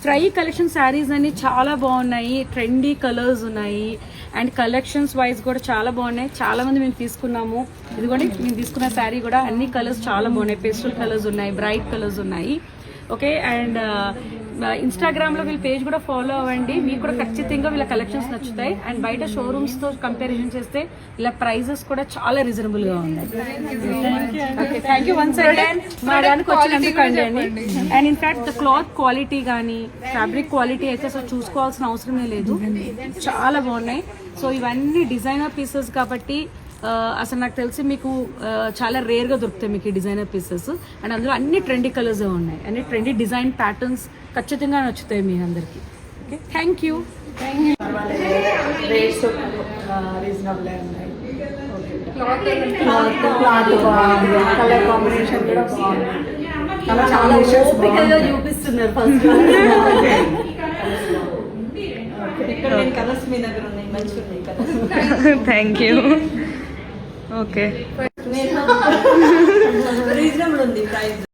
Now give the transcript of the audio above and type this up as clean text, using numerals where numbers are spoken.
Fry collection saris అన్ని చాలా బాగున్నాయి, ట్రెండీ కలర్స్ ఉన్నాయి అండ్ కలెక్షన్స్ వైజ్ కూడా చాలా బాగున్నాయి. చాలా మంది మేము తీసుకున్నాము. ఇదిగోండి మేము తీసుకున్న శారీ కూడా అన్ని కలర్స్ చాలా బాగున్నాయి. పేస్టల్ కలర్స్ ఉన్నాయి, బ్రైట్ కలర్స్ ఉన్నాయి. ఓకే, అండ్ ఇన్స్టాగ్రామ్లో వీళ్ళ పేజ్ కూడా ఫాలో అవ్వండి. మీకు కూడా ఖచ్చితంగా వీళ్ళ కలెక్షన్స్ నచ్చుతాయి. అండ్ బయట షోరూమ్స్తో కంపారిజన్ చేస్తే వీళ్ళ ప్రైజెస్ కూడా చాలా రీజనబుల్గా ఉన్నాయి. Okay, thank you once again మా దానికి వచ్చినందుకు అండి. అండ్ ఇన్ఫాక్ట్ క్లాత్ క్వాలిటీ కానీ ఫ్యాబ్రిక్ క్వాలిటీ అయితే అసలు చూసుకోవాల్సిన అవసరమే లేదు, చాలా బాగున్నాయి. సో ఇవన్నీ డిజైనర్ పీసెస్ కాబట్టి అసలు నాకు తెలిసి మీకు చాలా రేర్గా దొరుకుతాయి మీకు ఈ డిజైనర్ పీసెస్. అండ్ అందులో అన్ని ట్రెండీ కలర్స్ ఉన్నాయి, అన్ని ట్రెండీ డిజైన్ ప్యాటర్న్స్ ఖచ్చితంగా నచ్చుతాయి మీ అందరికి. Okay, thank you. Rates reasonable ఉన్నాయి. క్లాత్ బాగుంది, కలర్ కాంబినేషన్ కూడా బాగుంది. చాలా ఓపికగా చూపిస్తున్నారు ఫస్ట్. ఇక్కడ నేను కలర్స్ మీ దగ్గర ఉన్నాయి, మంచిగా ఉన్నాయి colours. Thank you. Okay, reasonable ఉంది ప్రైస్.